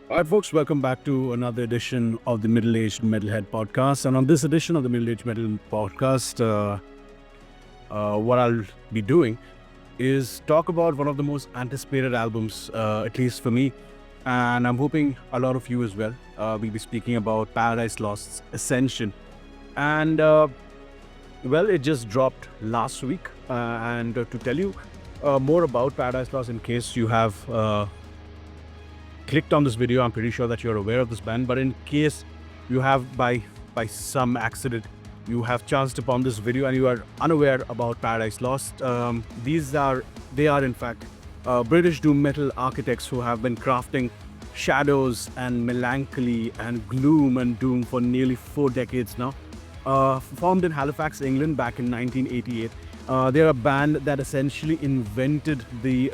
All right, folks, welcome back to another edition of the Middle Aged Metalhead podcast. And on this edition of the Middle Aged Metal podcast, what I'll be doing is talk about one of the most anticipated albums, at least for me, and I'm hoping a lot of you as well. We'll be speaking about Paradise Lost's Ascension. And, it just dropped last week. And to tell you more about Paradise Lost, in case you have clicked on this video, I'm pretty sure that you're aware of this band, but in case you have by some accident you have chanced upon this video and you are unaware about Paradise Lost, they are in fact British doom metal architects who have been crafting shadows and melancholy and gloom and doom for nearly 4 decades now. Formed in Halifax, England back in 1988. They're a band that essentially invented the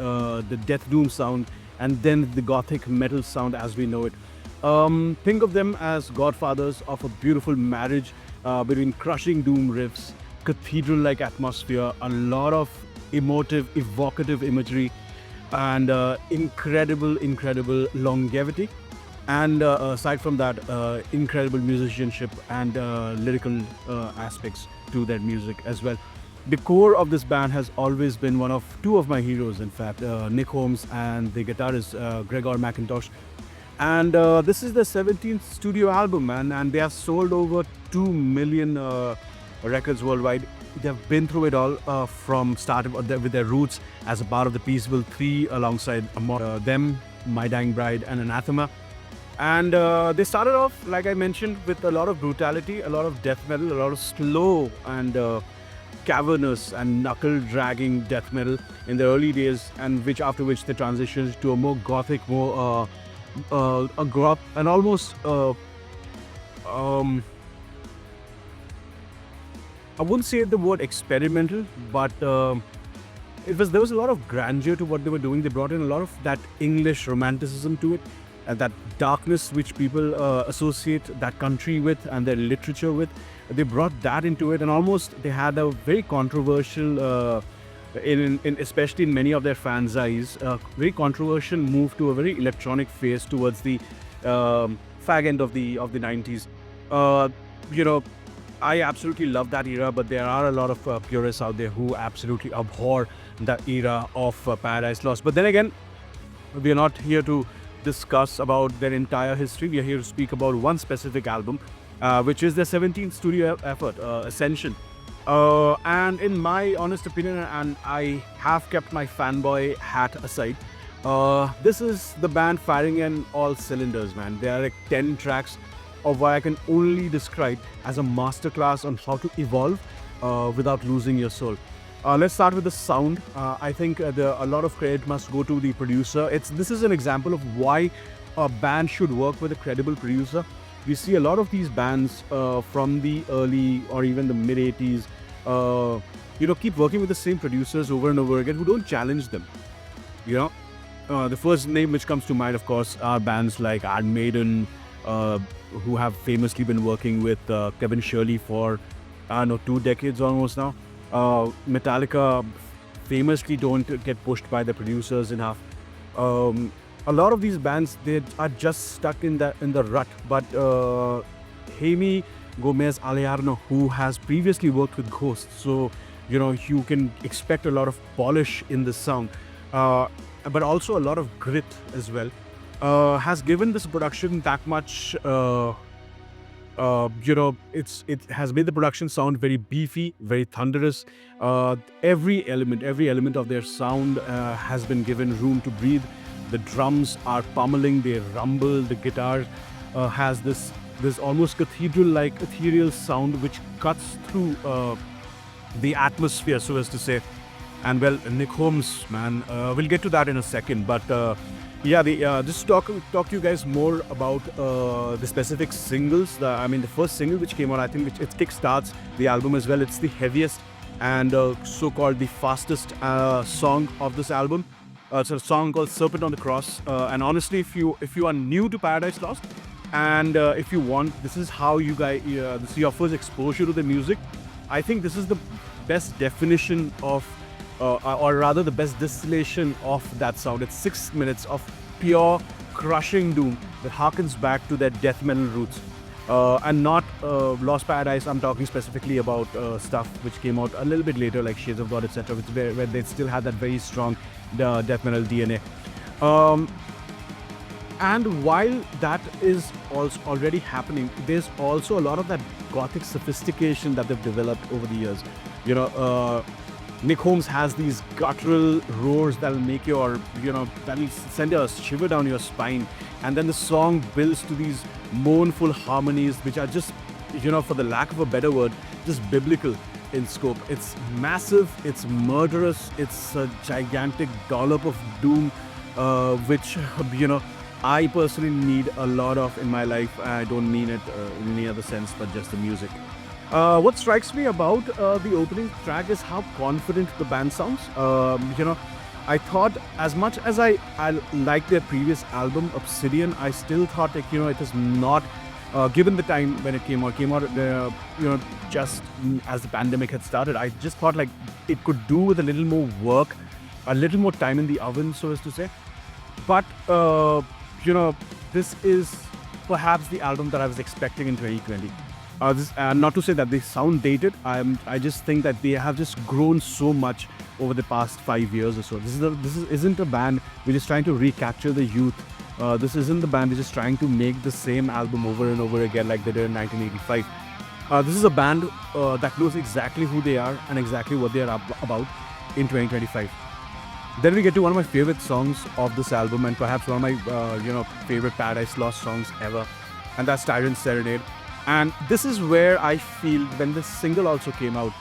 death doom sound and then the gothic metal sound as we know it. Think of them as godfathers of a beautiful marriage between crushing doom riffs, cathedral-like atmosphere, a lot of emotive, evocative imagery, and incredible longevity. And aside from that, incredible musicianship and lyrical aspects to their music as well. The core of this band has always been one of two of my heroes, in fact, Nick Holmes and the guitarist Gregor McIntosh. And this is their 17th studio album, man, and they have sold over 2 million records worldwide. They've been through it all from starting with their roots as a part of the Peaceville 3 alongside them, My Dying Bride and Anathema. And they started off, like I mentioned, with a lot of brutality, a lot of death metal, a lot of slow and cavernous and knuckle-dragging death metal in the early days, and after which they transitioned to a more gothic, more and almost I wouldn't say the word experimental, but there was a lot of grandeur to what they were doing. They brought in a lot of that English romanticism to it, and that darkness which people associate that country with and their literature with. They brought that into it, and almost they had a very controversial, especially in many of their fans' eyes, very controversial move to a very electronic phase towards the fag end of the 90s. I absolutely love that era, but there are a lot of purists out there who absolutely abhor that era of Paradise Lost. But then again, we are not here to discuss about their entire history. We are here to speak about one specific album, which is their 17th studio effort, Ascension. And in my honest opinion, and I have kept my fanboy hat aside, this is the band firing in all cylinders, man. There are like 10 tracks of what I can only describe as a masterclass on how to evolve without losing your soul. Let's start with the sound. I think a lot of credit must go to the producer. This is an example of why a band should work with a credible producer. We see a lot of these bands from the early or even the mid 80s, keep working with the same producers over and over again who don't challenge them. The first name which comes to mind, of course, are bands like Iron Maiden, who have famously been working with Kevin Shirley for 2 decades almost now. Metallica famously don't get pushed by the producers enough. A lot of these bands, they are just stuck in the rut. But Jaime Gomez Aliarno, who has previously worked with Ghost, so you can expect a lot of polish in the sound, but also a lot of grit as well. Has given this production that much. It has made the production sound very beefy, very thunderous. Every element of their sound has been given room to breathe. The drums are pummeling, they rumble. The guitar has this almost cathedral-like ethereal sound which cuts through the atmosphere, so as to say. And well, Nick Holmes, man, we'll get to that in a second. But just talk to you guys more about the specific singles. The first single which came out, I think, it kickstarts the album as well. It's the heaviest and so-called the fastest song of this album. It's a song called Serpent on the Cross. And honestly, if you are new to Paradise Lost, and if you want, this is how you guys, this is your first exposure to the music. I think this is the best definition of or rather the best distillation of that sound. It's 6 minutes of pure crushing doom that harkens back to their death metal roots. And not Lost Paradise. I'm talking specifically about stuff which came out a little bit later, like Shades of God, etc., where they still had that very strong death metal DNA. And while that is also already happening, there's also a lot of that gothic sophistication that they've developed over the years. Nick Holmes has these guttural roars that'll make your, that'll send a shiver down your spine. And then the song builds to these mournful harmonies, which are just, for the lack of a better word, just biblical in scope. It's massive, it's murderous, it's a gigantic dollop of doom, which, I personally need a lot of in my life. I don't mean it in any other sense, but just the music. What strikes me about the opening track is how confident the band sounds. I thought, as much as I liked their previous album, Obsidian, I still thought, it is not, given the time when it came out, just as the pandemic had started, I just thought it could do with a little more work, a little more time in the oven, so as to say. But, this is perhaps the album that I was expecting in 2020. Not to say that they sound dated. I just think that they have just grown so much over the past 5 years or so. This isn't a band which is trying to recapture the youth. This isn't the band which is trying to make the same album over and over again like they did in 1985. This is a band that knows exactly who they are and exactly what they are about in 2025. Then we get to one of my favorite songs of this album, and perhaps one of my favorite Paradise Lost songs ever, and that's Tyrant's Serenade. And this is where I feel, when this single also came out,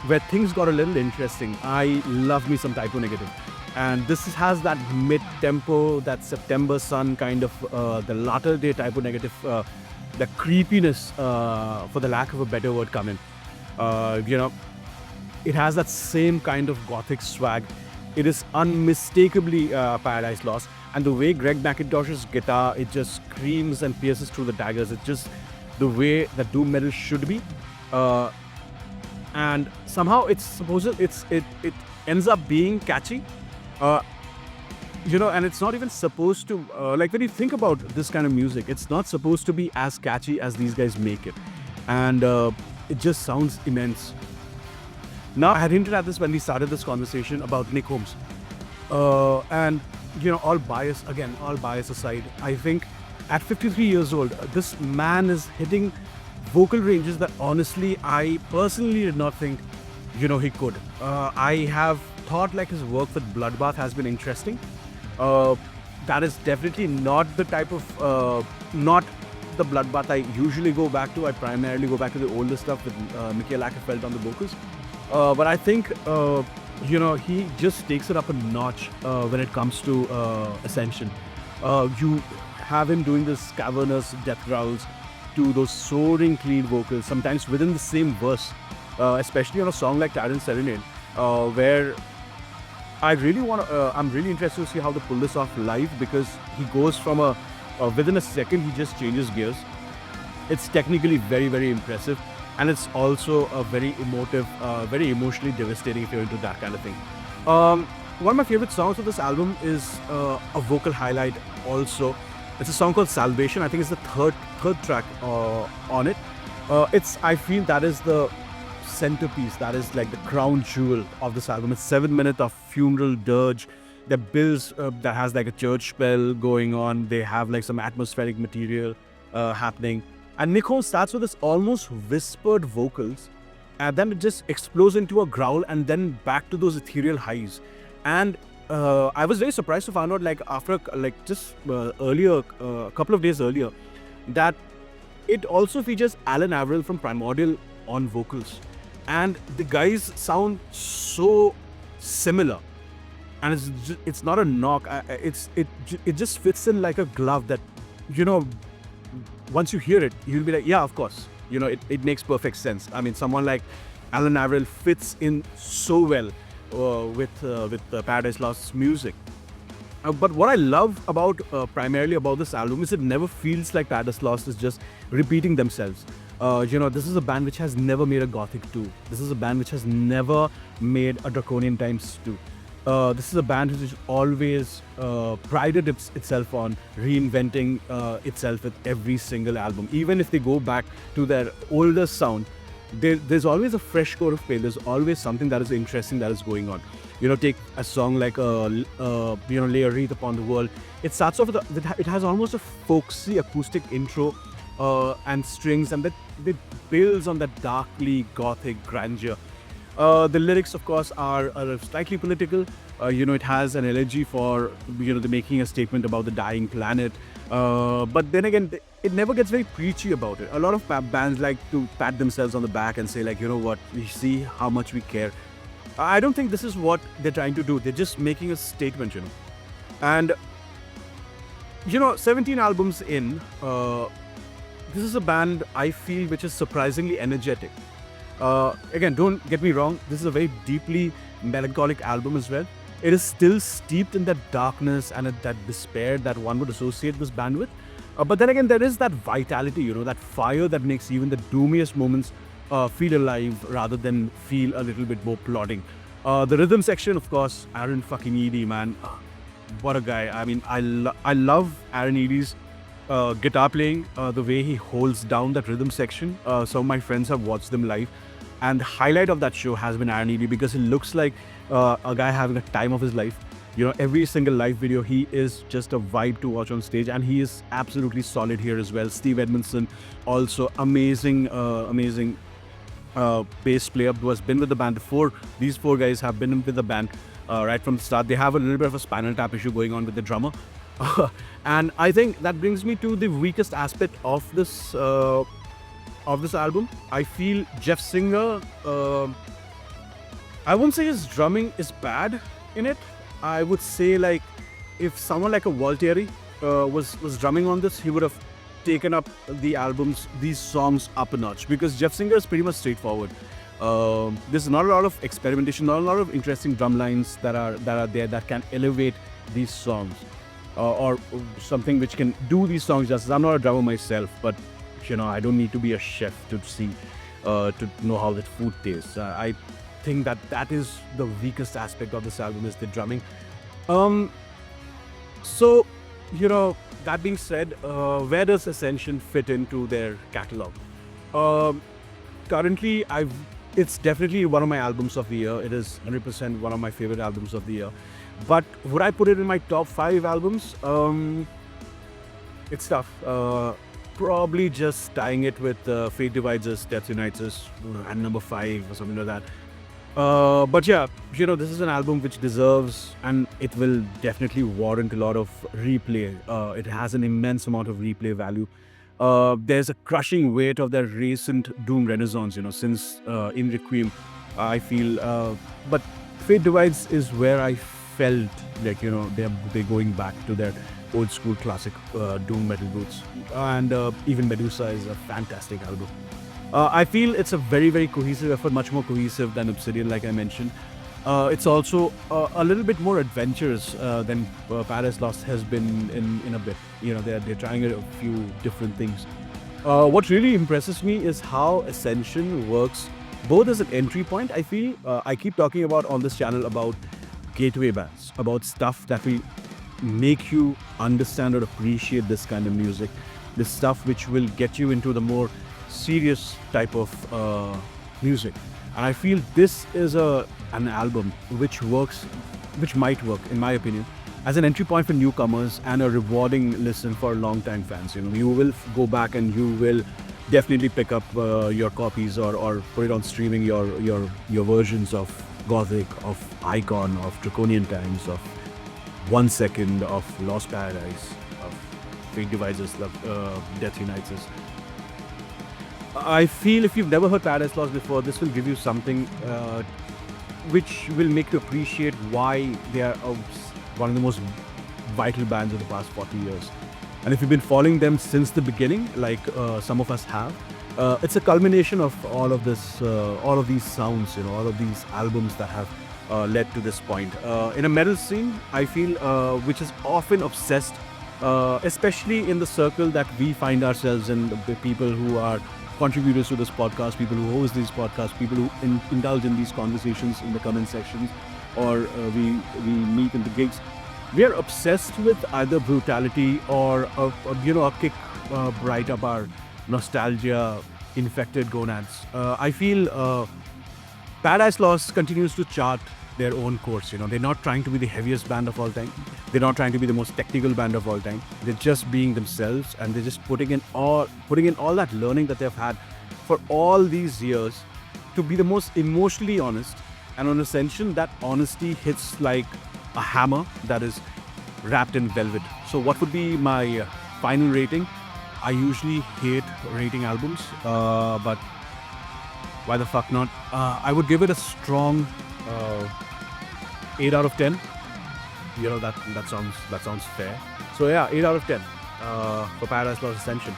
where things got a little interesting. I love me some Typo Negative. And this has that mid-tempo, that September Sun kind of, the latter day Typo Negative, the creepiness, for the lack of a better word, come in. It has that same kind of gothic swag. It is unmistakably Paradise Lost. And the way Greg McIntosh's guitar, it just screams and pierces through the daggers. It's just the way that doom metal should be, and somehow it ends up being catchy, and it's not even supposed to, when you think about this kind of music, it's not supposed to be as catchy as these guys make it, and it just sounds immense. Now, I had hinted at this when we started this conversation about Nick Holmes, and all bias aside, I think at 53 years old, this man is hitting vocal ranges that honestly, I personally did not think, he could. I have thought his work with Bloodbath has been interesting. That is definitely not the type of, not the Bloodbath I usually go back to. I primarily go back to the older stuff with Mikael Åkerfeldt on the vocals. But I think, he just takes it up a notch when it comes to Ascension. You have him doing this cavernous death growls to those soaring clean vocals, sometimes within the same verse, especially on a song like Tyrant's Serenade, where I'm really interested to see how they pull this off live, because he goes from within a second, he just changes gears. It's technically very, very impressive, and it's also a very emotive, very emotionally devastating if you're into that kind of thing. One of my favorite songs of this album is a vocal highlight also. It's a song called Salvation. I think it's the third track on it. I feel that is the centerpiece. That is like the crown jewel of this album. It's 7 minutes of funeral dirge. The bills that has like a church bell going on. They have like some atmospheric material happening. And Nick Holmes starts with this almost whispered vocals, and then it just explodes into a growl, and then back to those ethereal highs. And I was very surprised to find out, after earlier, a couple of days earlier, that it also features Alan Averill from Primordial on vocals, and the guys sound so similar. And it's not a knock. It just fits in like a glove. That once you hear it, you'll be like, yeah, of course. It makes perfect sense. I mean, someone like Alan Averill fits in so well with Paradise Lost's music. But what I love primarily about this album is it never feels like Paradise Lost is just repeating themselves. This is a band which has never made a Gothic 2. This is a band which has never made a Draconian Times 2. This is a band which has always prided itself on reinventing itself with every single album. Even if they go back to their older sound, there's always a fresh coat of paint. There's always something that is interesting that is going on. Take a song like Lay a Wreath Upon the World. It starts off with it has almost a folksy acoustic intro and strings, and that it builds on that darkly gothic grandeur. The lyrics, of course, are slightly political. It has an elegy for the making a statement about the dying planet. But then again, it never gets very preachy about it. A lot of bands like to pat themselves on the back and say, like, you know what, we see how much we care. I don't think this is what they're trying to do. They're just making a statement, And 17 albums in, this is a band I feel which is surprisingly energetic. Again, don't get me wrong, this is a very deeply melancholic album as well. It is still steeped in that darkness and that despair that one would associate this band with. But then again, there is that vitality, that fire that makes even the doomiest moments feel alive rather than feel a little bit more plodding. The rhythm section, of course, Aaron fucking Eady, man. What a guy. I mean, I love Aaron Eady's guitar playing, the way he holds down that rhythm section. Some of my friends have watched them live, and the highlight of that show has been Aaron Eady, because it looks like a guy having a time of his life. Every single live video, he is just a vibe to watch on stage, and he is absolutely solid here as well. Steve Edmondson, also amazing bass player who has been with the band before. These four guys have been with the band right from the start. They have a little bit of a Spinal Tap issue going on with the drummer. And I think that brings me to the weakest aspect of this album. I feel Jeff Singer, I wouldn't say his drumming is bad in it. I would say, like, if someone like a Waltieri was drumming on this, he would have taken up these songs up a notch, because Jeff Singer is pretty much straightforward. There's not a lot of experimentation, not a lot of interesting drum lines that are there that can elevate these songs, or something which can do these songs justice. I'm not a drummer myself, but I don't need to be a chef to know how that food tastes. I think that is the weakest aspect of this album, is the drumming. So that being said, where does Ascension fit into their catalog? Currently, it's definitely one of my albums of the year. It is 100% one of my favorite albums of the year. But would I put it in my top 5 albums? It's tough. Probably just tying it with Fate Divides Us, Death Unites Us, and number 5 or something like that. But yeah, this is an album which deserves, and it will definitely warrant a lot of replay. It has an immense amount of replay value. There's a crushing weight of their recent Doom renaissance, since In Requiem, I feel. But Fate Divides is where I felt like, they're going back to their old school classic Doom metal roots. And even Medusa is a fantastic album. I feel it's a very, very cohesive effort, much more cohesive than Obsidian, like I mentioned. It's also a little bit more adventurous than Paradise Lost has been in a bit. They're trying a few different things. What really impresses me is how Ascension works both as an entry point. I feel I keep talking about on this channel about gateway bands, about stuff that will make you understand or appreciate this kind of music, this stuff which will get you into the more serious type of music. And I feel this is an album which might work, in my opinion, as an entry point for newcomers and a rewarding listen for long-time fans. You will go back and you will definitely pick up your copies or put it on streaming, your versions of Gothic, of Icon, of Draconian Times, of 1 Second, of Lost Paradise, of Fate Divides Us, Death Unites Us. I feel if you've never heard Paradise Lost before, this will give you something which will make you appreciate why they are one of the most vital bands of the past 40 years. And if you've been following them since the beginning, like some of us have, it's a culmination of all of this, all of these sounds, all of these albums that have led to this point. In a metal scene, I feel, which is often obsessed, especially in the circle that we find ourselves in, the people who are contributors to this podcast, people who host these podcasts, people who indulge in these conversations in the comment sections, or we meet in the gigs, we are obsessed with either brutality or a kick right up our nostalgia infected gonads. I feel Paradise Lost continues to chart their own course. They're not trying to be the heaviest band of all time. They're not trying to be the most technical band of all time. They're just being themselves, and they're just putting in all that learning that they've had for all these years to be the most emotionally honest. And on Ascension, that honesty hits like a hammer that is wrapped in velvet. So what would be my final rating? I usually hate rating albums, but why the fuck not? I would give it a strong 8 out of 10. That sounds fair. So yeah, 8 out of 10 for Paradise Lost Ascension.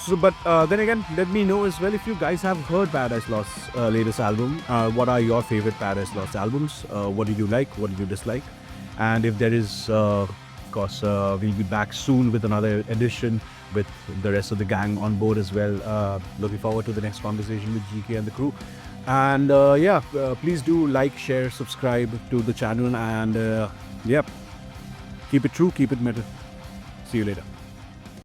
So, but then again, let me know as well if you guys have heard Paradise Lost's latest album. What are your favorite Paradise Lost albums? What did you like? What did you dislike? And if there is, of course, we'll be back soon with another edition with the rest of the gang on board as well. Looking forward to the next conversation with GK and the crew. And please do like, share, subscribe to the channel, and keep it true, keep it metal. See you later.